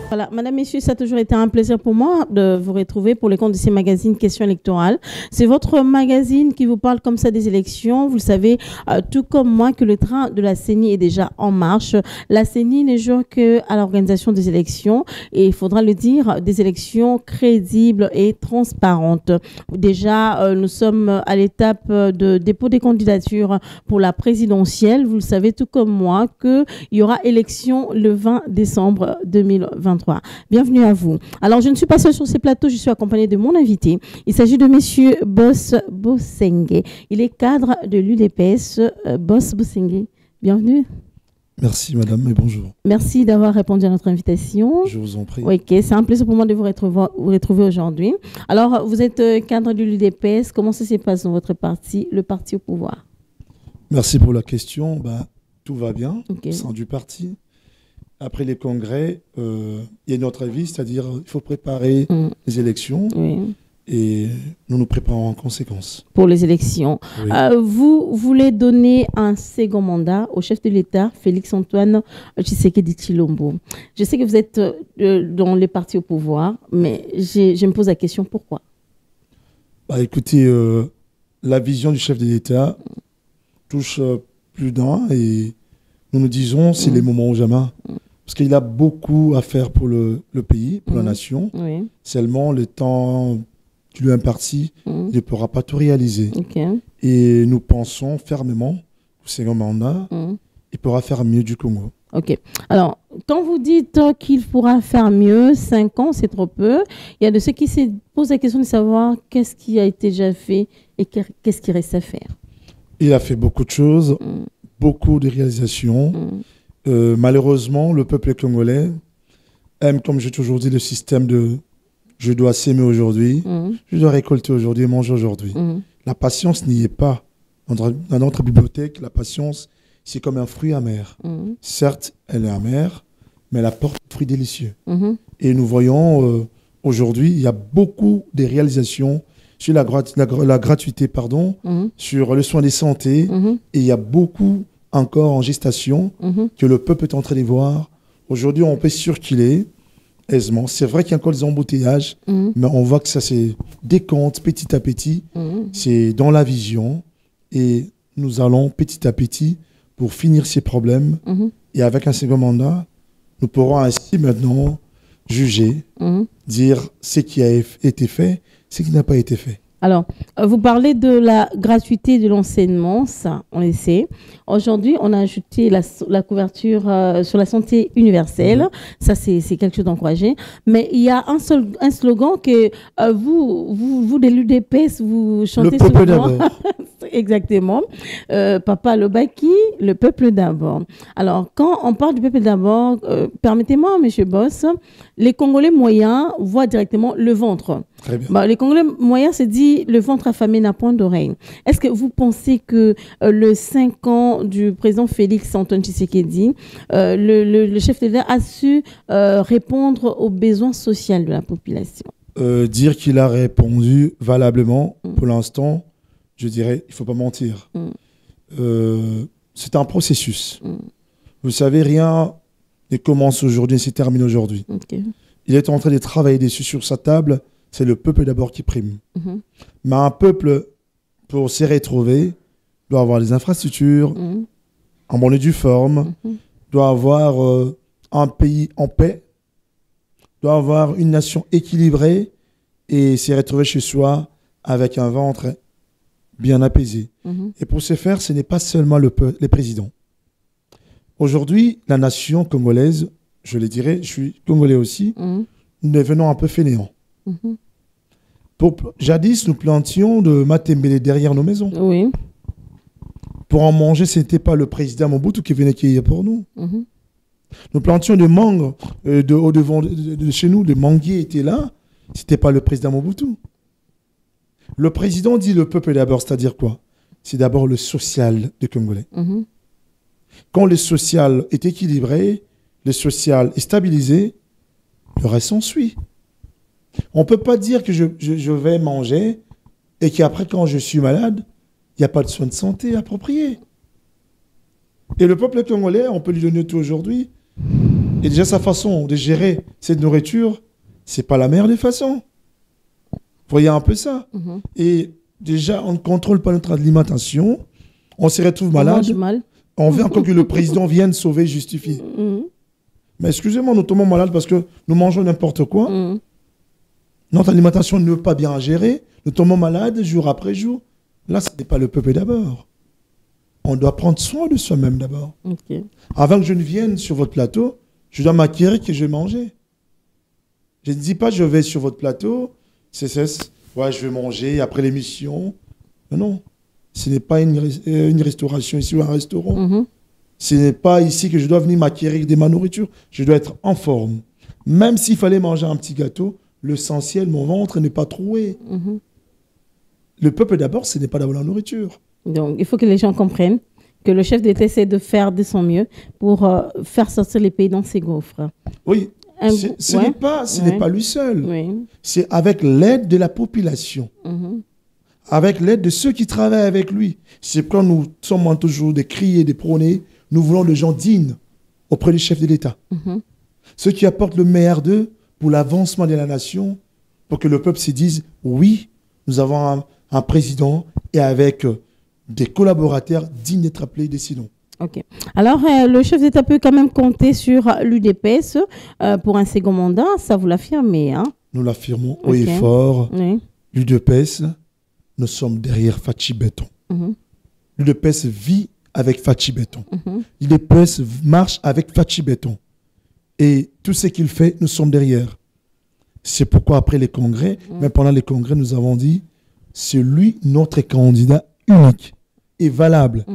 Voilà, Madame, Messieurs, ça a toujours été un plaisir pour moi de vous retrouver pour les comptes de ces magazines Questions électorales. C'est votre magazine qui vous parle comme ça des élections. Vous le savez, tout comme moi, que le train de la CENI est déjà en marche. La CENI ne joue qu'à l'organisation des élections et il faudra le dire, des élections crédibles et transparentes. Déjà, nous sommes à l'étape de dépôt des candidatures pour la présidentielle. Vous le savez, tout comme moi, qu'il y aura élection le 20 décembre 2023. Bienvenue à vous. Alors, je ne suis pas seule sur ces plateaux, je suis accompagnée de mon invité. Il s'agit de Monsieur Boss Bosengé. Il est cadre de l'UDPS. Boss Bosengé, bienvenue. Merci madame et bonjour. Merci d'avoir répondu à notre invitation. Je vous en prie. Ok, c'est un plaisir pour moi de vous retrouver aujourd'hui. Alors, vous êtes cadre de l'UDPS. Comment ça se passe dans votre parti, le parti au pouvoir? Merci pour la question. Tout va bien Okay. au sein du parti. Après les congrès, il y a notre avis, c'est-à-dire il faut préparer les élections et nous nous préparons en conséquence. Pour les élections. Oui. Vous voulez donner un second mandat au chef de l'État, Félix-Antoine Tshisekedi Tshilombo. Je sais que vous êtes dans les partis au pouvoir, mais je me pose la question, pourquoi? Écoutez, la vision du chef de l'État touche plus d'un et nous nous disons c'est les moments ou jamais. Parce qu'il a beaucoup à faire pour le pays, pour la nation. Oui. Seulement, le temps qui lui est imparti, il ne pourra pas tout réaliser. Okay. Et nous pensons fermement que c'est un mandat, il pourra faire mieux du Congo. Ok. Alors, quand vous dites qu'il pourra faire mieux, 5 ans, c'est trop peu. Il y a de ceux qui se posent la question de savoir qu'est-ce qui a été déjà fait et qu'est-ce qui reste à faire. Il a fait beaucoup de choses, beaucoup de réalisations. Malheureusement, le peuple congolais aime, comme j'ai toujours dit, le système de je dois s'aimer aujourd'hui, je dois récolter aujourd'hui et manger aujourd'hui. La patience n'y est pas. Dans notre bibliothèque, la patience, c'est comme un fruit amer. Certes, elle est amère, mais elle apporte un fruit délicieux. Et nous voyons aujourd'hui, il y a beaucoup de réalisations sur la gratuité, sur le soin des santé, et il y a beaucoup encore en gestation que le peuple est en train de voir. Aujourd'hui, on peut circuler aisément. C'est vrai qu'il y a encore des embouteillages, mais on voit que ça se décompte petit à petit. C'est dans la vision et nous allons petit à petit pour finir ces problèmes. Et avec un second mandat, nous pourrons ainsi maintenant juger, dire ce qui a été fait, ce qui n'a pas été fait. Alors, vous parlez de la gratuité de l'enseignement, ça, on le sait. Aujourd'hui, on a ajouté la couverture sur la santé universelle. Ça, c'est quelque chose d'encouragé. Mais il y a un slogan que vous de l'UDPS, vous chantez souvent. Le peuple d'abord. Exactement. Papa Lobaki, le peuple d'abord. Alors, quand on parle du peuple d'abord, permettez-moi, monsieur Boss, les Congolais moyens voient directement le ventre. Très bien. Les Congolais moyens se disent le ventre affamé n'a point d'oreille. Est-ce que vous pensez que le 5 ans du président Félix-Antoine Tshisekedi, le chef d'État a su répondre aux besoins sociaux de la population? Dire qu'il a répondu valablement, pour l'instant, je dirais, il ne faut pas mentir. C'est un processus. Vous savez, rien ne commence aujourd'hui et se termine aujourd'hui. Okay. Il est en train de travailler dessus sur sa table. C'est le peuple d'abord qui prime. Mais un peuple, pour s'y retrouver, doit avoir des infrastructures, en bonne et due forme, doit avoir un pays en paix, doit avoir une nation équilibrée et s'y retrouver chez soi avec un ventre bien apaisé. Et pour ce faire, ce n'est pas seulement les présidents. Aujourd'hui, la nation congolaise, je le dirais, je suis congolais aussi, nous devenons un peu fainéants. Jadis, nous plantions de matembele derrière nos maisons. Oui. Pour en manger, ce n'était pas le président Mobutu qui venait cueillir pour nous. Nous plantions de mangues au-devant de chez nous, les manguiers étaient là, ce n'était pas le président Mobutu. Le président dit le peuple d'abord, c'est-à-dire quoi? C'est d'abord le social des Congolais. Quand le social est équilibré, le social est stabilisé, le reste s'ensuit. On ne peut pas dire que je vais manger et qu'après, quand je suis malade, il n'y a pas de soins de santé appropriés. Et le peuple congolais, on peut lui donner tout aujourd'hui. Et déjà, sa façon de gérer cette nourriture, c'est pas la meilleure des façons. Vous voyez un peu ça. Et déjà, on ne contrôle pas notre alimentation. On se retrouve malade. On mange mal. On veut encore que le président vienne sauver, justifier. Mais excusez-moi, nous tombons malades parce que nous mangeons n'importe quoi. Notre alimentation ne veut pas bien gérer. Nous tombons malades jour après jour. Là, ce n'est pas le peuple d'abord. On doit prendre soin de soi-même d'abord. Avant que je ne vienne sur votre plateau, je dois m'acquérir que je vais manger. Je ne dis pas je vais sur votre plateau, ouais, je vais manger après l'émission. Non, ce n'est pas une restauration ici ou un restaurant. Ce n'est pas ici que je dois venir m'acquérir de ma nourriture. Je dois être en forme. Même s'il fallait manger un petit gâteau, l'essentiel, mon ventre n'est pas troué. Le peuple d'abord, ce n'est pas d'abord la nourriture. Donc, il faut que les gens comprennent que le chef d'État essaie de faire de son mieux pour faire sortir les pays dans ses gouffres. Oui, ce n'est pas lui seul. C'est avec l'aide de la population, avec l'aide de ceux qui travaillent avec lui. C'est quand nous sommes toujours des crier, des prôner, nous voulons des gens dignes auprès du chef de l'État. Ceux qui apportent le meilleur d'eux pour l'avancement de la nation, pour que le peuple se dise, oui, nous avons un président et avec des collaborateurs dignes d'être appelés décidons. Ok. Alors, le chef d'État peut quand même compter sur l'UDPS pour un second mandat, ça vous l'affirmez, hein? Nous l'affirmons haut et fort. L'UDPS, nous sommes derrière Fachi Béton. L'UDPS vit avec Fachi Béton. L'UDPS marche avec Fachi Béton. Et tout ce qu'il fait, nous sommes derrière. C'est pourquoi après les congrès, mais pendant les congrès, nous avons dit, c'est lui notre candidat unique et valable.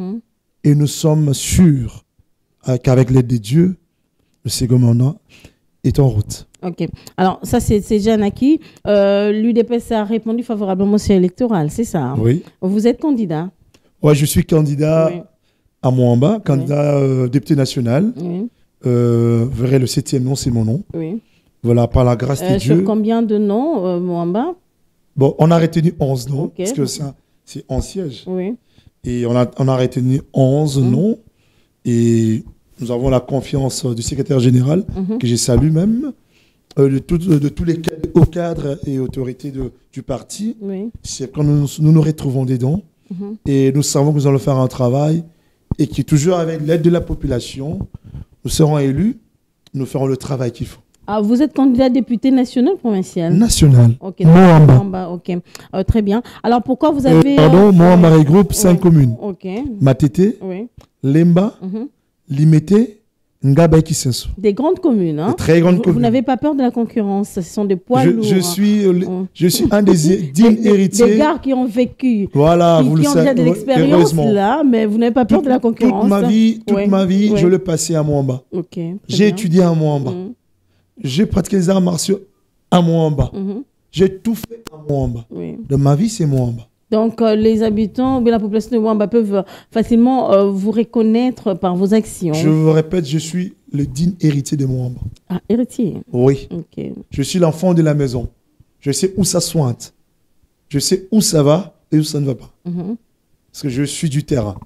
Et nous sommes sûrs qu'avec l'aide de Dieu, le second mandat est en route. Ok. Alors, ça, c'est déjà un acquis. L'UDPS a répondu favorablement au dossier électoral, c'est ça, hein? Oui. Vous êtes candidat? Oui, je suis candidat à Moamba, candidat député national. Vous verrez, le 7e nom, c'est mon nom. Voilà, par la grâce de Dieu. Sur combien de noms, Moamba? Bon, on a retenu 11 noms, parce que c'est en siège. Et on a retenu 11 noms. Et nous avons la confiance du secrétaire général, que je salue même, de tous les hauts cadres et autorités du parti. C'est quand nous retrouvons dedans. Et nous savons que nous allons faire un travail et qui, toujours avec l'aide de la population, nous serons élus, nous ferons le travail qu'il faut. Ah, vous êtes candidat député national ou provincial? National. Ok. Moamba. Ok. Très bien. Alors, pourquoi vous avez... Moamba regroupe 5 communes. Ok. Matete, Lemba, Limete, Ngaba et Kisenso. Des grandes communes, hein? Des très grandes communes. Vous n'avez pas peur de la concurrence? Ce sont des poids lourds. Je suis un des dignes héritiers. Des gars qui ont vécu. Voilà, vous le savez. Qui ont déjà de l'expérience là, mais vous n'avez pas peur de la concurrence. Toute ma vie, je l'ai passé à Moamba. J'ai étudié à Moamba. J'ai pratiqué les arts martiaux à Moamba. J'ai tout fait à Moamba. De ma vie, c'est Moamba. Donc, les habitants ou la population de Moamba peuvent facilement vous reconnaître par vos actions. Je vous répète, je suis le digne héritier de Moamba. Ah, héritier? Oui. Je suis l'enfant de la maison. Je sais où ça sointe. Je sais où ça va et où ça ne va pas. Parce que je suis du terrain.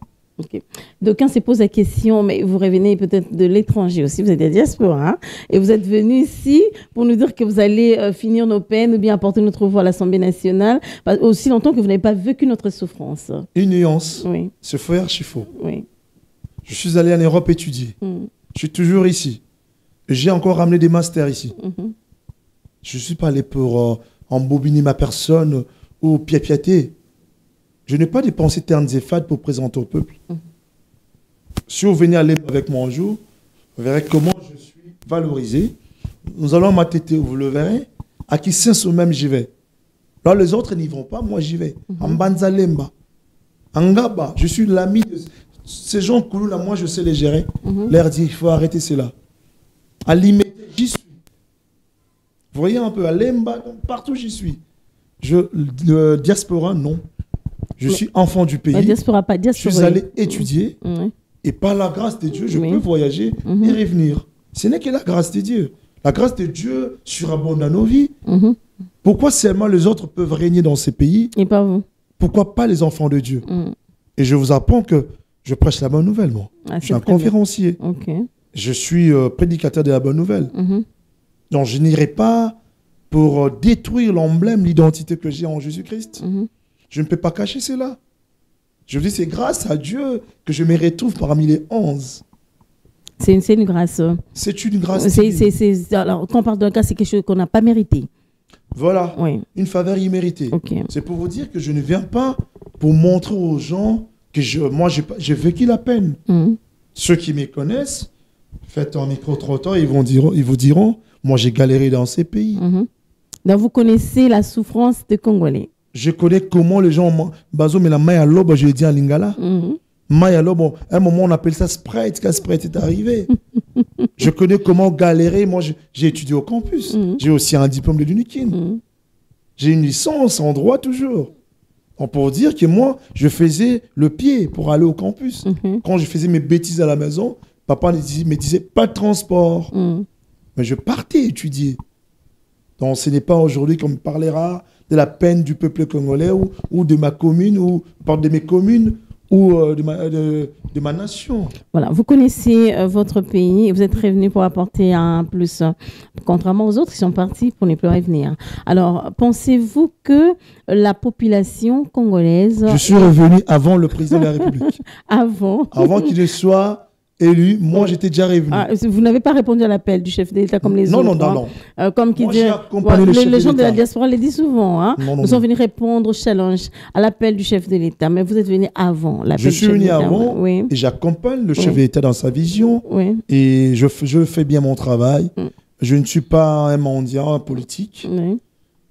D'aucuns se posent la question, mais vous revenez peut-être de l'étranger aussi, vous êtes de la diaspora, hein, et vous êtes venu ici pour nous dire que vous allez finir nos peines ou bien apporter notre voix à l'Assemblée nationale, aussi longtemps que vous n'avez pas vécu notre souffrance. Une nuance, c'est faux et archi faux. Je suis allé en Europe étudier. Je suis toujours ici. J'ai encore ramené des masters ici. Je ne suis pas allé pour embobiner ma personne ou piapiater. Je n'ai pas dépensé ternes et fades pour présenter au peuple. Si vous venez aller avec moi un jour, vous verrez comment je suis valorisé. Nous allons m'attêter, vous le verrez. À qui sens même j'y vais. Là, les autres n'y vont pas, moi j'y vais. En Banzalemba, en Ngaba, je suis l'ami de ces gens coulous là, moi je sais les gérer. Leur dire, il faut arrêter cela. À Limete, j'y suis. Vous voyez un peu, à Lemba, partout j'y suis. Diaspora, non. Je suis enfant du pays. Je suis allé étudier. Et par la grâce de Dieu, je peux voyager et revenir. Ce n'est que la grâce de Dieu. La grâce de Dieu surabonde dans nos vies. Pourquoi seulement les autres peuvent régner dans ces pays? Et pas vous. Pourquoi pas les enfants de Dieu? Et je vous apprends que je prêche la bonne nouvelle, moi. Je suis un conférencier. je suis prédicateur de la bonne nouvelle. Mhm. Donc, je n'irai pas pour détruire l'emblème, l'identité que j'ai en Jésus-Christ. Mhm. Je ne peux pas cacher cela. Je vous dis, c'est grâce à Dieu que je me retrouve parmi les 11. C'est une grâce. C'est une grâce divine. Alors, quand on parle d'un cas, c'est quelque chose qu'on n'a pas mérité. Voilà, Oui. une faveur imméritée. Ok. C'est pour vous dire que je ne viens pas pour montrer aux gens que moi, j'ai vécu la peine. Mhm. Ceux qui me connaissent, faites un micro-trottoir, ils vous diront, moi, j'ai galéré dans ces pays. Mhm. Donc, vous connaissez la souffrance des Congolais. Je connais comment les gens... Bazo, mais la maille à l'aube, je l'ai dit en lingala. Mhm. Maille à l'aube, à un moment, on appelle ça Sprite, quand Sprite est arrivé. Je connais comment galérer. Moi, j'ai étudié au campus. Mhm. J'ai aussi un diplôme de l'UNIKIN. Mhm. J'ai une licence en droit toujours. Donc, pour dire que moi, je faisais le pied pour aller au campus. Mhm. Quand je faisais mes bêtises à la maison, papa me disait pas de transport. Mhm. Mais je partais étudier. Donc, ce n'est pas aujourd'hui qu'on me parlera de la peine du peuple congolais ou de ma commune, ou de mes communes, ou de ma nation. Voilà, vous connaissez votre pays et vous êtes revenu pour apporter un plus, contrairement aux autres qui sont partis pour ne plus revenir. Alors, pensez-vous que la population congolaise... Je suis revenu avant le président de la République. Avant Qu'il ne soit élu, moi j'étais déjà revenu. Ah, vous n'avez pas répondu à l'appel du chef de l'État comme les autres. Non. Comme qui moi, dit, j'ai accompagné les gens de la diaspora le disent souvent. Hein. Nous sommes venus répondre au challenge, à l'appel du chef de l'État. Mais vous êtes venu avant l'appel du chef de l'État. Je suis venu avant oui. Et j'accompagne le chef de l'État dans sa vision. Oui. Et je fais bien mon travail. Je ne suis pas un mendiant politique. Oui.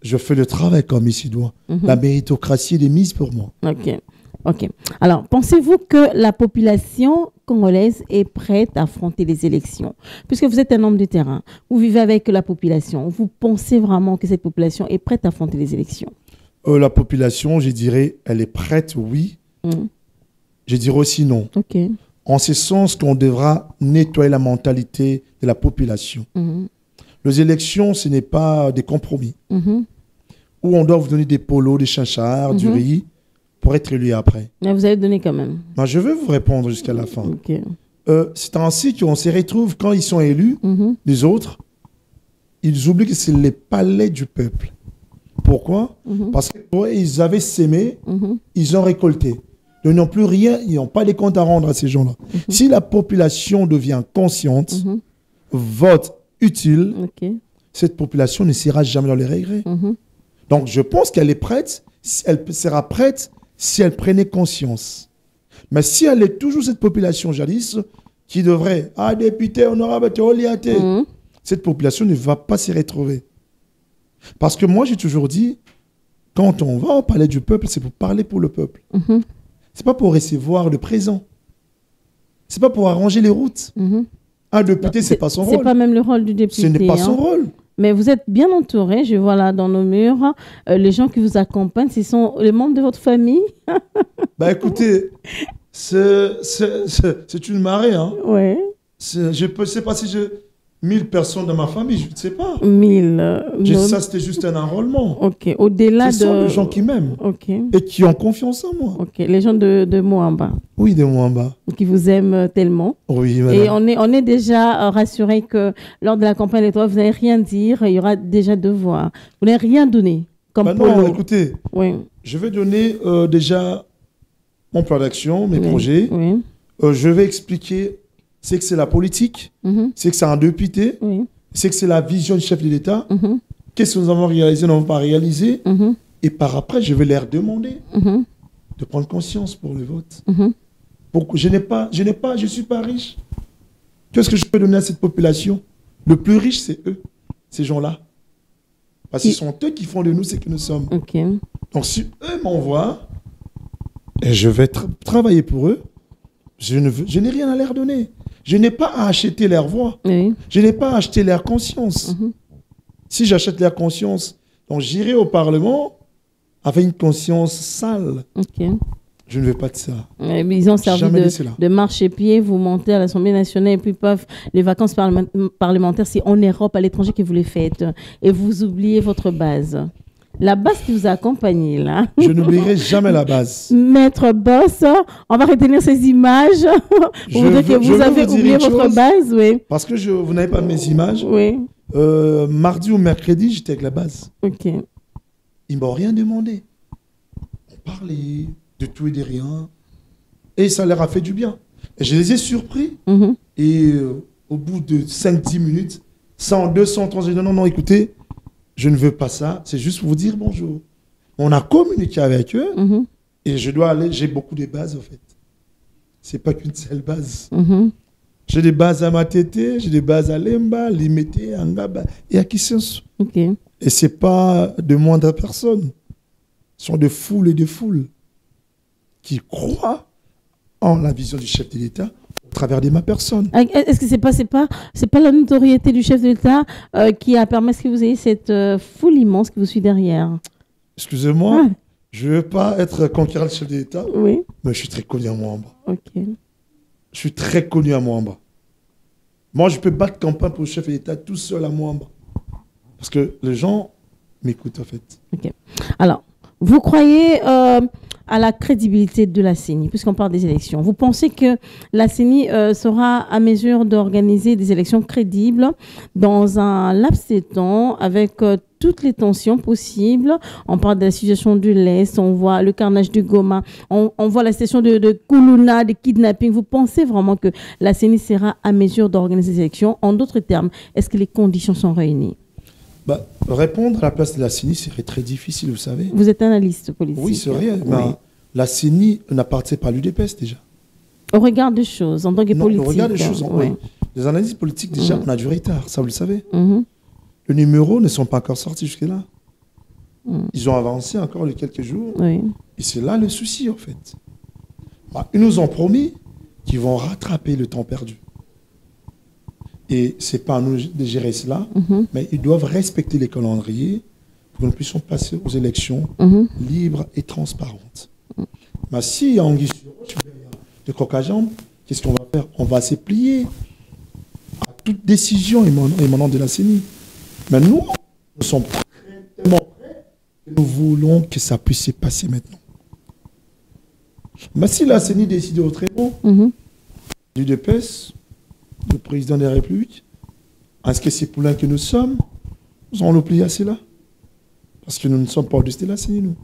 Je fais le travail comme il s'y doit. La méritocratie est mise pour moi. Ok. Alors, pensez-vous que la population congolaise est prête à affronter les élections? Puisque vous êtes un homme de terrain, vous vivez avec la population. Vous pensez vraiment que cette population est prête à affronter les élections? La population, je dirais, elle est prête, oui. Je dirais aussi non. Ok. En ce sens qu'on devra nettoyer la mentalité de la population. Les élections, ce n'est pas des compromis. Où on doit vous donner des polos, des chinchards, du riz, pour être élu après. Mais vous allez donner quand même. Ben, je vais vous répondre jusqu'à la fin. Okay. C'est ainsi qu'on se retrouve quand ils sont élus, les autres, ils oublient que c'est les palais du peuple. Pourquoi? Parce qu'ils avaient sémé, ils ont récolté. Ils n'ont plus rien, ils n'ont pas des comptes à rendre à ces gens-là. Si la population devient consciente, vote utile, cette population ne sera jamais dans les regrets. Donc je pense qu'elle est prête, elle sera prête si elle prenait conscience. Mais si elle est toujours cette population jadis qui devrait, député, honorable, cette population ne va pas s'y retrouver. Parce que moi, j'ai toujours dit, quand on va au palais du peuple, c'est pour parler pour le peuple. C'est pas pour recevoir le présent. C'est pas pour arranger les routes. Un député, c'est pas son rôle. C'est pas même le rôle du député. Ce n'est pas son rôle. Mais vous êtes bien entouré, je vois là dans nos murs, les gens qui vous accompagnent, ce sont les membres de votre famille? Bah écoutez, c'est une marée. Hein. Ouais. Je ne sais pas si j'ai 1000 personnes dans ma famille, je ne sais pas. 1000. Ça, c'était juste un enrôlement. Ok, au-delà de... Ce sont les gens qui m'aiment et qui ont confiance en moi. Ok, les gens de Moamba. Oui, de Moamba. Qui vous aiment tellement. Oui, madame. Et on est déjà rassuré que lors de la campagne électorale, vous n'allez rien dire, il y aura déjà devoir. Vous n'allez rien donner comme non, écoutez, oui. Je vais donner déjà mon plan d'action, mes projets. Oui. Je vais expliquer c'est que c'est la politique, c'est que c'est un député, c'est que c'est la vision du chef de l'État. Qu'est-ce que nous avons réalisé, nous n'avons pas réalisé. Et par après, je vais leur demander de prendre conscience pour le vote. Je ne suis pas riche. Qu'est-ce que je peux donner à cette population? Le plus riche, c'est eux, ces gens-là. Parce que ce sont eux qui font de nous ce que nous sommes. Donc si eux m'envoient, et je vais travailler pour eux, je n'ai rien à leur donner. Je n'ai pas à acheter leur voix. Je n'ai pas à acheter leur conscience. Si j'achète leur conscience, donc j'irai au Parlement avec une conscience sale. Je ne veux pas de ça. Ils ont servi de marchepied. Vous montez à l'Assemblée nationale et puis les vacances parlementaires, c'est en Europe, à l'étranger que vous les faites. Et vous oubliez votre base. La base qui vous a accompagné, là. Je n'oublierai jamais la base. Maître Boss, on va retenir ces images. Pour vous dire que vous avez oublié votre base, oui. Parce que vous n'avez pas mes images. Oui. Mardi ou mercredi, j'étais avec la base. Ok. Ils ne m'ont rien demandé. On parlait de tout et de rien. Et ça leur a fait du bien. Et je les ai surpris. Et au bout de 5-10 minutes, 100, 200, 300, j'ai dit non, écoutez, je ne veux pas ça. C'est juste pour vous dire bonjour. On a communiqué avec eux. Et je dois aller, j'ai beaucoup de bases, en fait. C'est pas qu'une seule base. J'ai des bases à Matete, j'ai des bases à Lemba, Limete, Angaba et à Kissensu. Et ce n'est pas de moindres personnes. Ce sont de foules et de foules qui croient en la vision du chef de l'État au travers de ma personne. Est-ce que c'est pas la notoriété du chef de l'État qui a permis que vous ayez cette foule immense qui vous suit derrière? Excusez-moi, je ne veux pas être conquérant du chef de l'État, oui. Mais je suis très connu à Moamba. Ok. Je suis très connu à Moamba. Moi, je peux battre campagne pour le chef de l'État tout seul à Moamba. Parce que les gens m'écoutent, en fait. Ok. Alors, vous croyez à la crédibilité de la CENI, puisqu'on parle des élections. Vous pensez que la CENI sera à mesure d'organiser des élections crédibles dans un laps de temps avec toutes les tensions possibles? On parle de la situation de l'Est, on voit le carnage du Goma, on voit la situation de Koulouna, de kidnapping. Vous pensez vraiment que la CENI sera à mesure d'organiser des élections? En d'autres termes, est-ce que les conditions sont réunies? Répondre à la place de la CENI serait très difficile, vous savez. Vous êtes analyste politique. Oui, c'est vrai. Oui. La CENI n'appartient pas à l'UDPS déjà. Au regard des choses, en tant que politique. Au regard des choses, oui. Les analyses politiques, déjà, on a du retard, ça vous le savez. Les numéros ne sont pas encore sortis jusque-là. Ils ont avancé encore les quelques jours. Oui. Et c'est là le souci, en fait. Ils nous ont promis qu'ils vont rattraper le temps perdu. Et ce n'est pas à nous de gérer cela, mais ils doivent respecter les calendriers pour que nous puissions passer aux élections libres et transparentes. Mais si il y a Anguille de coq à jambe, qu'est-ce qu'on va faire? On va se plier à toute décision émanant de la CENI. Mais nous sommes tellement prêts que nous voulons que ça puisse se passer maintenant. Mais si la CENI décide autrement, l'UDPS, le président de la République, est-ce que c'est pour là que nous sommes? Nous allons nous plier à cela. Parce que nous ne sommes pas au-dessus de la CENI, nous.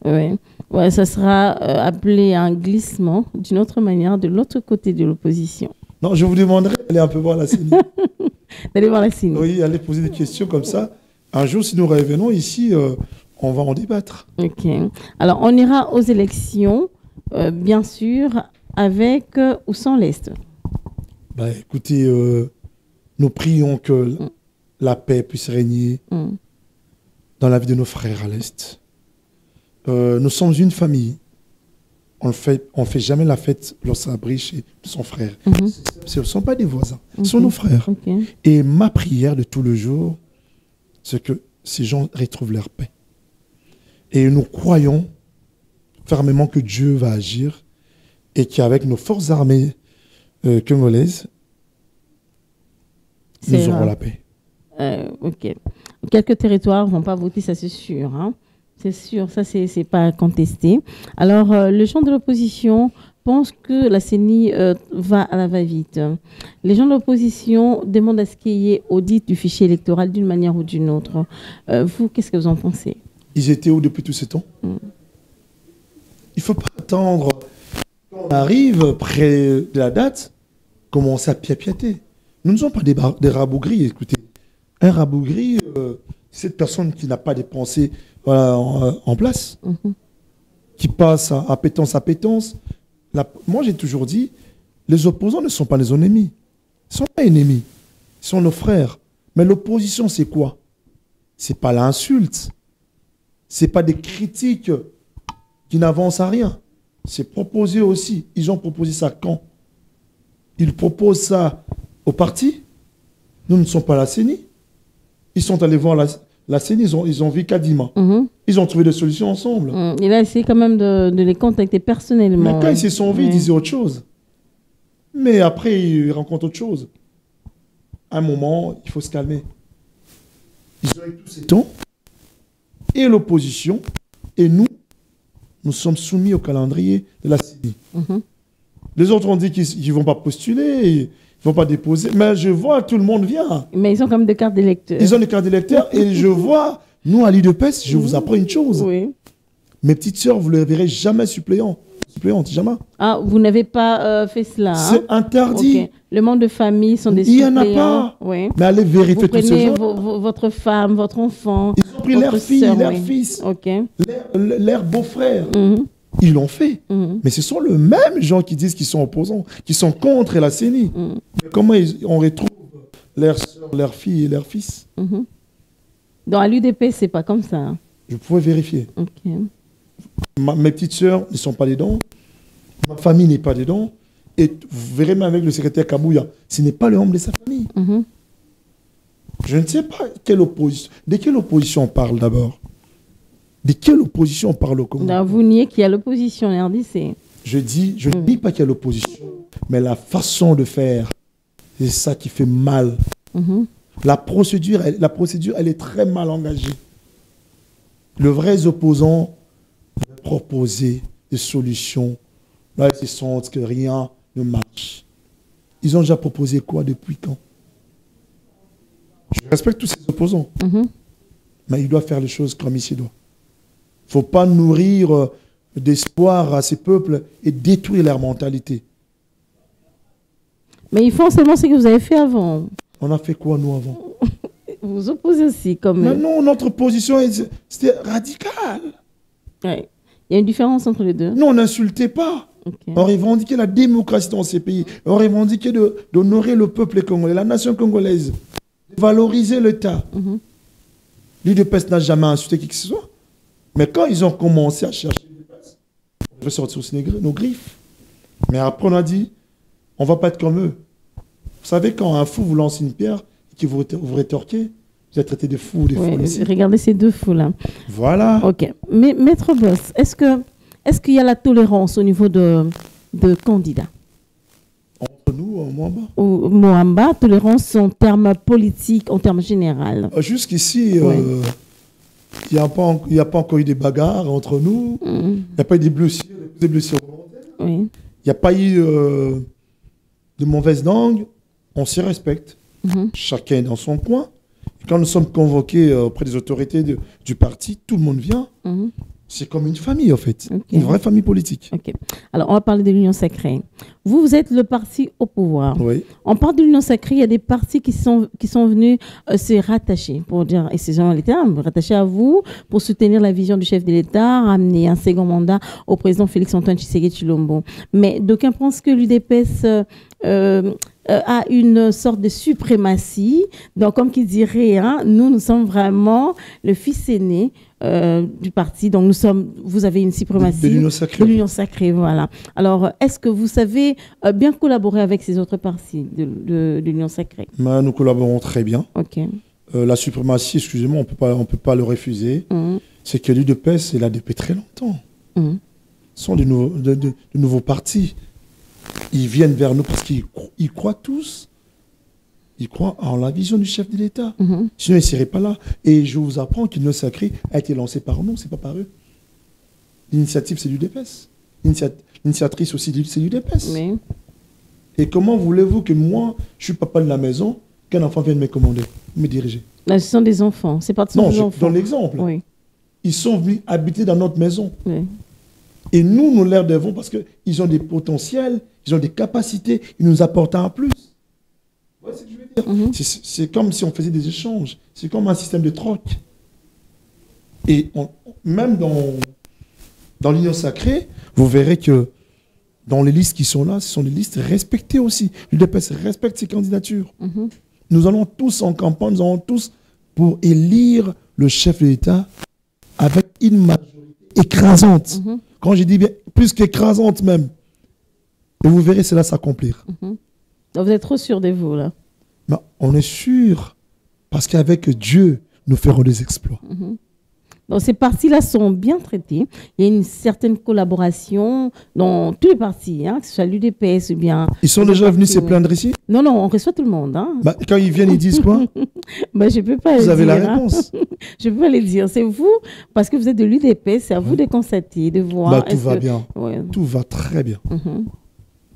Oui, ouais, ça sera appelé un glissement d'une autre manière de l'autre côté de l'opposition. Non, je vous demanderai d'aller un peu voir la CENI. D'aller voir la CENI. Oui, aller poser des questions comme ça. Un jour, si nous revenons ici, on va en débattre. Ok. Alors, on ira aux élections, bien sûr, avec ou sans l'Est. Écoutez, nous prions que la paix puisse régner dans la vie de nos frères à l'Est. Nous sommes une famille. On fait jamais la fête lorsqu'on brille chez son frère. Ce ne sont pas des voisins, ce sont nos frères. Et ma prière de tout le jour, c'est que ces gens retrouvent leur paix. Et nous croyons fermement que Dieu va agir et qu'avec nos forces armées congolaises, nous aurons la paix. Ok. Quelques territoires ne vont pas voter, ça c'est sûr. Hein. C'est sûr, ça c'est pas contesté. Alors, le champ de l'opposition pense que la CENI va à la va-vite. Les gens de l'opposition demandent à ce qu'il y ait audit du fichier électoral d'une manière ou d'une autre. Vous, qu'est-ce que vous en pensez? Ils étaient où depuis tout ce temps? Il ne faut pas attendre qu'on arrive près de la date, commencer à piapiater. Nous ne sommes pas des rabougris. Écoutez, un rabougri, cette personne qui n'a pas des pensées en place, qui passe à appétence à appétence. Moi, j'ai toujours dit, les opposants ne sont pas les ennemis. Ils ne sont pas ennemis. Ils sont nos frères. Mais l'opposition, c'est quoi? Ce n'est pas l'insulte. Ce n'est pas des critiques qui n'avancent à rien. C'est proposer aussi. Ils ont proposé ça quand? Ils proposent ça au parti. Nous ne sommes pas la CENI. Ils sont allés voir la CENI, ils ont vu Kadima. Ils ont trouvé des solutions ensemble. Il a essayé quand même de les contacter personnellement. Mais quand ils se sont vus, ils disaient autre chose. Mais après, ils rencontrent autre chose. À un moment, il faut se calmer. Ils ont eu tout ce temps et l'opposition, et nous sommes soumis au calendrier de la CENI. Les autres ont dit qu'ils ne vont pas postuler, ils ne vont pas déposer, mais je vois tout le monde vient. Mais ils ont comme des cartes d'électeurs. Ils ont des cartes d'électeurs et je vois, nous à l'UDPS, je vous apprends une chose. Oui. Mes petites sœurs, vous ne les verrez jamais suppléantes, jamais. Ah, vous n'avez pas fait cela. C'est interdit. Okay. Le membre de famille sont des suppléants. Il n'y en a pas. Oui. Mais allez vérifier tout ce genre. Vous prenez votre femme, votre enfant. Ils ont pris leur fille, leur fils, leur beau-frère. Ils l'ont fait. Mais ce sont les mêmes gens qui disent qu'ils sont opposants, qui sont contre la CENI. Comment on retrouve leurs soeurs, leurs filles et leurs fils? Dans l'UDP, ce n'est pas comme ça. Je pouvais vérifier. Mes petites sœurs ne sont pas dedans. Ma famille n'est pas dedans. Et vous verrez même avec le secrétaire Kabouya, ce n'est pas le membre de sa famille. Je ne sais pas quelle opposition. De quelle opposition on parle d'abord? De quelle opposition on parle au Congo? Non, vous niez qu'il y a l'opposition en RDC. Je ne dis pas qu'il y a l'opposition, mais la façon de faire, c'est ça qui fait mal. La procédure, elle est très mal engagée. Les vrais opposants proposer des solutions. Là, ils se sentent que rien ne marche. Ils ont déjà proposé quoi depuis quand? Je respecte tous ces opposants. Mais ils doivent faire les choses comme il se doit. Il ne faut pas nourrir d'espoir à ces peuples et détruire leur mentalité. Mais ils font seulement ce que vous avez fait avant. On a fait quoi, nous, avant? Vous vous opposez aussi, comme... Mais non, notre position, c'était radical. Ouais. Il y a une différence entre les deux. Non, on n'insultait pas. On revendiquait la démocratie dans ces pays. On revendiquait d'honorer le peuple congolais, la nation congolaise, de valoriser l'État. L'UDPS n'a jamais insulté qui que ce soit. Mais quand ils ont commencé à chercher l'UDPS, on veut sortir aussi nos griffes. Mais après, on a dit, on ne va pas être comme eux. Vous savez, quand un fou vous lance une pierre et qu'il vous rétorquez, vous êtes traité de fou ou de fou. Regardez ces deux fous-là. Voilà. OK. Mais Maître Boss, est-ce qu'il y a la tolérance au niveau de candidats? Entre nous, Moamba? Ou Moamba, tolérance en termes politiques, en termes généraux. Jusqu'ici, il n'y a pas encore eu des bagarres entre nous. Il n'y a pas eu des blessures volontaires. Il n'y a pas eu de mauvaises langues. On s'y respecte. Chacun est dans son coin. Et quand nous sommes convoqués auprès des autorités du parti, tout le monde vient. C'est comme une famille, en fait. Une vraie famille politique. Alors, on va parler de l'Union sacrée. Vous êtes le parti au pouvoir. Oui. On parle de l'Union sacrée, il y a des partis qui sont venus se rattacher, pour dire, et c'est genre les termes, rattacher à vous, pour soutenir la vision du chef de l'État, ramener un second mandat au président Félix-Antoine Tshisekedi Tshilombo. Mais d'aucuns pensent que l'UDPS a une sorte de suprématie. Donc, comme qui dirait, nous sommes vraiment le fils aîné du parti. Donc, vous avez une suprématie de l'Union sacrée. De l'Union sacrée, voilà. Alors, est-ce que vous savez bien collaborer avec ces autres partis de l'Union sacrée? Nous collaborons très bien. La suprématie, excusez-moi, on peut pas le refuser. C'est que l'UDPS est là depuis très longtemps. Ce sont de nouveaux partis. Ils viennent vers nous parce qu'ils croient tous. Ils croient en la vision du chef de l'État. Sinon, ils ne seraient pas là. Et je vous apprends que l'Union sacrée a été lancée par nous, ce n'est pas par eux. L'initiative, c'est l'UDPS. L'initiatrice aussi, c'est l'UDPS. Oui. Et comment voulez-vous que moi, je suis papa de la maison, qu'un enfant vienne me commander, me diriger? Là, ce sont des enfants. C'est pas de Non, des enfants. Dans l'exemple. Oui. Ils sont venus habiter dans notre maison. Oui. Et nous leur devons parce qu'ils ont des potentiels, ils ont des capacités, ils nous apportent un plus. Vous voyez ce que je veux dire? C'est comme si on faisait des échanges. C'est comme un système de troc. Et même dans l'Union sacrée, vous verrez que dans les listes qui sont là, ce sont des listes respectées aussi. L'UDPS respecte ses candidatures. Nous allons tous en campagne, nous allons tous pour élire le chef de l'État avec une majorité écrasante. Quand je dis bien, plus qu'écrasante même. Et vous verrez cela s'accomplir. Donc vous êtes trop sûr de vous, là? Ben, on est sûr, parce qu'avec Dieu, nous ferons des exploits. Donc ces partis-là sont bien traités. Il y a une certaine collaboration dans tous les partis, que ce soit l'UDPS ou bien... Ils sont déjà venus se plaindre ici? Non, on reçoit tout le monde. Bah, quand ils viennent, ils disent quoi? Je ne peux pas Vous le avez dire, la réponse. Je peux pas le dire. C'est vous, parce que vous êtes de l'UDP, c'est à vous de constater, de voir. Bah, tout va bien. Ouais. Tout va très bien. Vous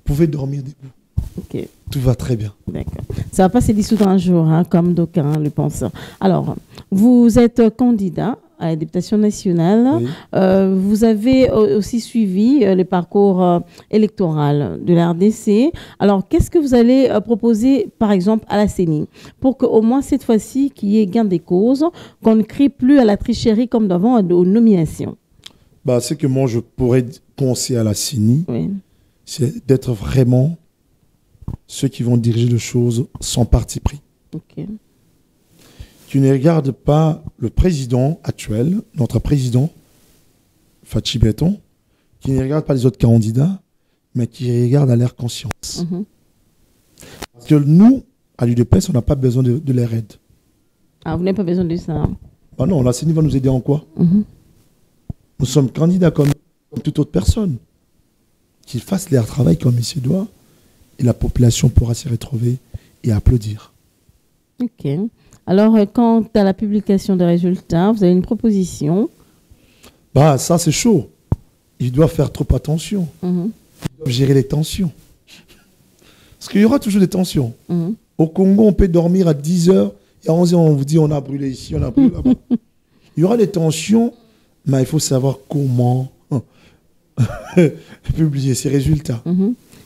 pouvez dormir debout. Ok. Tout va très bien. D'accord. Ça ne va pas se dissoudre un jour, hein, comme d'aucuns le pensent. Alors, vous êtes candidat à la députation nationale. Oui. Vous avez aussi suivi le parcours électoral de la RDC. Alors, qu'est-ce que vous allez proposer, par exemple, à la CENI pour qu'au moins cette fois-ci, qu'il y ait gain des causes, qu'on ne crie plus à la tricherie comme d'avant aux nominations? Bah, c'est que moi, je pourrais conseiller à la CENI, Oui. c'est d'être vraiment ceux qui vont diriger les choses sans parti pris. Ok. Tu ne regardes pas le président actuel, notre président, Fachi Béton, qui ne regarde pas les autres candidats, mais qui regarde à leur conscience. Parce que nous, à l'UDPS, on n'a pas besoin de leur aide. Ah, vous n'avez pas besoin de ça. Bah non, la CENI va nous aider en quoi? Nous sommes candidats comme toute autre personne. Qu'ils fassent leur travail comme il se doit, et la population pourra s'y retrouver et applaudir. Ok. Alors, quant à la publication des résultats, vous avez une proposition. Bah, ça, c'est chaud. Ils doivent faire trop attention. Ils doivent gérer les tensions. Parce qu'il y aura toujours des tensions. Au Congo, on peut dormir à 10 heures et à 11 heures, on vous dit on a brûlé ici, on a brûlé là-bas. Il y aura des tensions, mais il faut savoir comment publier ces résultats.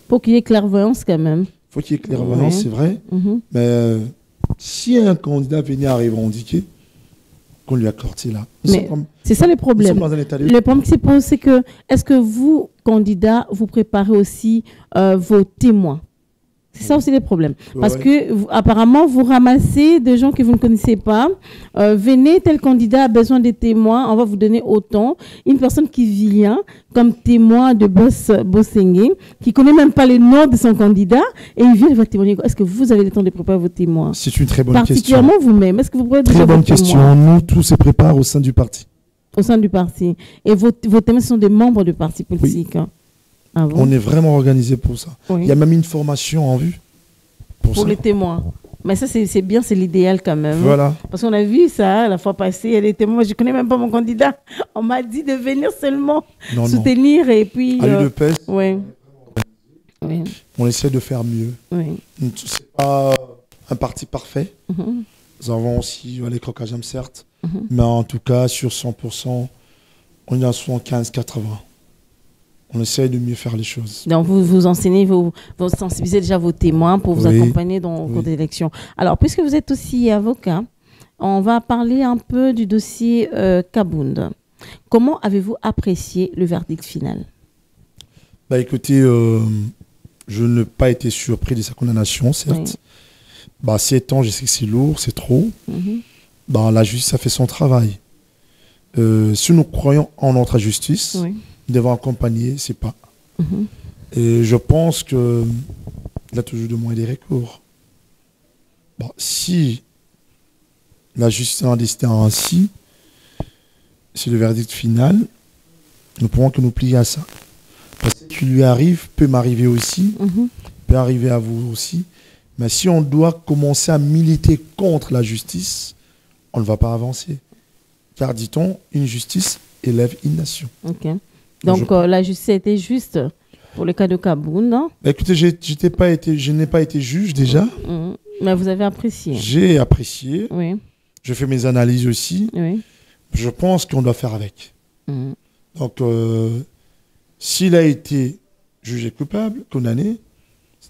Pour qu'il y ait clairvoyance quand même. Il faut qu'il y ait clairvoyance, c'est vrai. Mais si un candidat venait à revendiquer, qu'on lui accorde là. Mais c'est ça le problème. Le problème qui se pose, c'est que, est-ce que vous, candidats, vous préparez aussi vos témoins? C'est ça aussi le problème. Parce que, apparemment, vous ramassez des gens que vous ne connaissez pas. Venez, tel candidat a besoin de témoins, on va vous donner autant. Une personne qui vient comme témoin de Bosengue, qui ne connaît même pas le nom de son candidat, et il vient, il va témoigner. Est-ce que vous avez le temps de préparer vos témoins? C'est une très bonne question. Particulièrement vous-même. Est-ce que vous pouvez Très bonne question. Nous, tout se prépare au sein du parti. Au sein du parti. Et vos témoins sont des membres du parti politique. Oui. Ah bon? On est vraiment organisé pour ça. Oui. Il y a même une formation en vue. Pour les témoins. Mais ça, c'est bien, c'est l'idéal quand même. Voilà. Parce qu'on a vu ça la fois passée, il y a des témoins. Je ne connais même pas mon candidat. On m'a dit de venir seulement soutenir et puis. À l'UDPS, oui. On essaie de faire mieux. Oui. Ce n'est pas un parti parfait. Nous avons aussi les crocagemmes, certes. Mais en tout cas, sur 100%, on est à 75-80. On essaie de mieux faire les choses. Donc, vous enseignez, vous sensibilisez déjà vos témoins pour vous accompagner dans vos élections. Alors, puisque vous êtes aussi avocat, on va parler un peu du dossier Kabound. Comment avez-vous apprécié le verdict final? Bah, écoutez, je n'ai pas été surpris de sa condamnation, certes. Bah, 7 ans, je sais que c'est lourd, c'est trop. Bah, la justice a fait son travail. Si nous croyons en notre justice, nous devons accompagner ces pas. Et je pense qu'il a toujours de moins des recours. Bon, si la justice a décidé ainsi, c'est le verdict final, nous pourrons que nous plier à ça. Parce que ce qui lui arrive peut m'arriver aussi, peut arriver à vous aussi. Mais si on doit commencer à militer contre la justice, on ne va pas avancer. Car, dit-on, une justice élève une nation. Donc, la justice a été juste pour le cas de Kabound, non? Bah, écoutez, je n'ai pas été juge déjà. Mais vous avez apprécié. J'ai apprécié. Oui. Je fais mes analyses aussi. Oui. Je pense qu'on doit faire avec. Donc, s'il a été jugé coupable, condamné,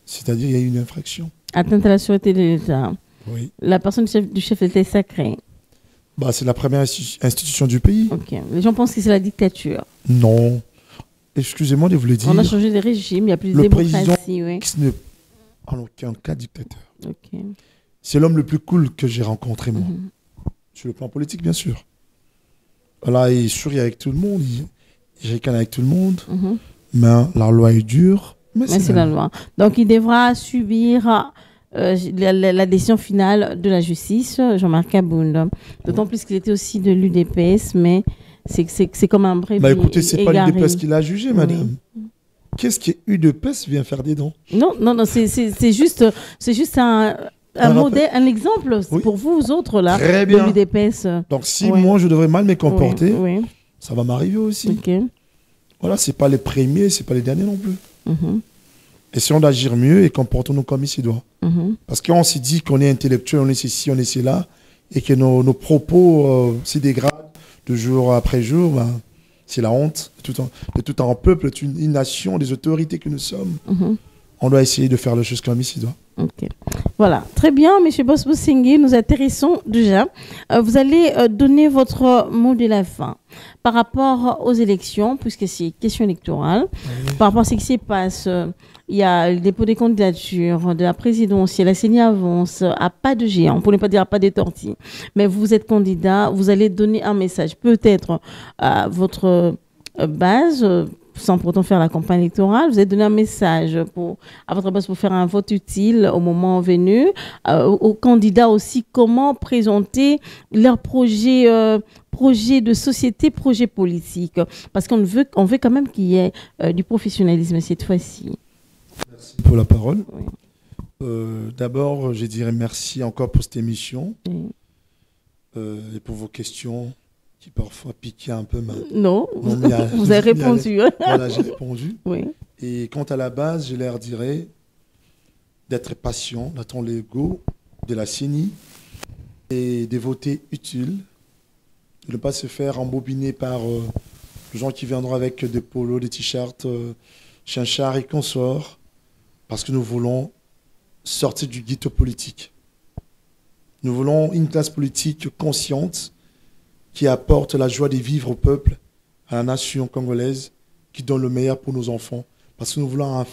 c'est-à-dire qu'il y a eu une infraction. Atteinte à la sûreté de l'État. Oui. La personne du chef d'État est sacrée. Bah, c'est la première institution du pays. Les gens pensent que c'est la dictature. Non. Excusez-moi de vous le dire. On a changé de régime, il n'y a plus de démocratie. Le président n'est en aucun cas dictateur. C'est l'homme le plus cool que j'ai rencontré, moi. Sur le plan politique, bien sûr. Voilà, il sourit avec tout le monde, il ricane avec tout le monde. Mais la loi est dure. Mais c'est la loi. Donc, il devra subir la décision finale de la justice, Jean-Marc Kabound. D'autant plus qu'il était aussi de l'UDPS, mais c'est comme un bref. Bah écoutez, c'est pas l'UDPS qui l'a jugé, madame. Qu'est-ce que UDPS vient faire des dons? Non, c'est juste un modèle, un exemple Oui. pour vous autres là, Très de bien. l'UDPS. Donc, si Oui. moi, je devrais mal me comporter, Oui, oui. ça va m'arriver aussi. Ok. Voilà, c'est pas les premiers, c'est pas les derniers non plus. Mhm, Essayons d'agir mieux et comportons-nous comme il se doit. mhm. Parce qu'on s'est dit qu'on est intellectuel, on est ceci, on est cela, et que nos propos se dégradent de jour après jour, ben, c'est la honte de tout un peuple, une nation, des autorités que nous sommes. Mhm. On doit essayer de faire les choses comme il se doit. Ok. Voilà, très bien, M. Boss Bosengue, nous atterrissons déjà. Vous allez donner votre mot de la fin par rapport aux élections, puisque c'est question électorale. Par rapport à ce qui se passe, il y a le dépôt des candidatures de la présidentielle, la CENI avance à pas de géant, pour ne pas dire à pas des tortilles. Mais vous êtes candidat, vous allez donner un message, peut-être à votre base, sans pourtant faire la campagne électorale. Vous avez donné un message à votre base pour faire un vote utile au moment venu. Aux candidats aussi, comment présenter leurs projets de société, projets politiques. Parce qu'on veut quand même qu'il y ait du professionnalisme cette fois-ci. Merci pour la parole. Oui. D'abord, je dirais merci encore pour cette émission Oui. et pour vos questions qui parfois piquaient un peu ma... Non, Non, mais vous avez répondu. Voilà, j'ai répondu. Oui. Et quant à la base, je leur dirais d'être patient, d'attendre les go de la CENI et de voter utile, de ne pas se faire embobiner par les gens qui viendront avec des polos, des t-shirts, chinchard et consorts, parce que nous voulons sortir du ghetto politique. Nous voulons une classe politique consciente qui apporte la joie de vivre au peuple, à la nation congolaise, qui donne le meilleur pour nos enfants. Parce que nous voulons un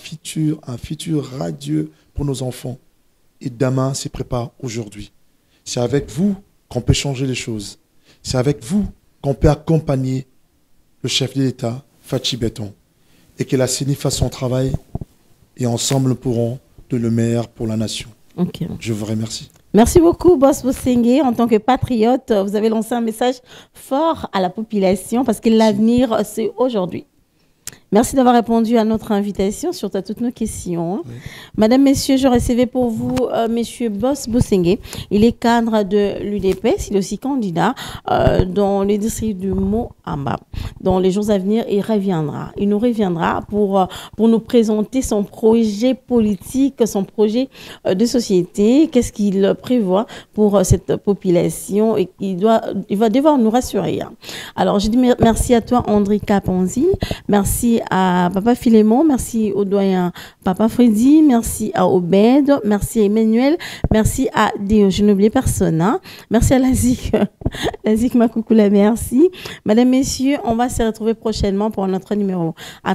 futur radieux pour nos enfants. Et demain se prépare aujourd'hui. C'est avec vous qu'on peut changer les choses. C'est avec vous qu'on peut accompagner le chef de l'État, Fachi Béton, et que la CENI fasse son travail, et ensemble nous pourrons donner le meilleur pour la nation. Ok. Je vous remercie. Merci beaucoup, Boss Bosengue. En tant que patriote, vous avez lancé un message fort à la population parce que l'avenir, c'est aujourd'hui. Merci d'avoir répondu à notre invitation, surtout à toutes nos questions. Oui. Madame, Messieurs, je recevais pour vous Monsieur Boss Bosengue. Il est cadre de l'UDPS, il est aussi candidat dans le district du Mot-Amba. Dans les jours à venir, il reviendra. Il nous reviendra pour nous présenter son projet politique, son projet de société, qu'est-ce qu'il prévoit pour cette population et il va devoir nous rassurer. Alors, je dis merci à toi, André Caponzi. Merci à Papa Philémon, merci au doyen Papa Freddy, merci à Obed, merci à Emmanuel, merci à Déo, je n'oublie personne. Hein? Merci à Lazik Makoukoula, merci. Madame, Messieurs, on va se retrouver prochainement pour notre numéro. À...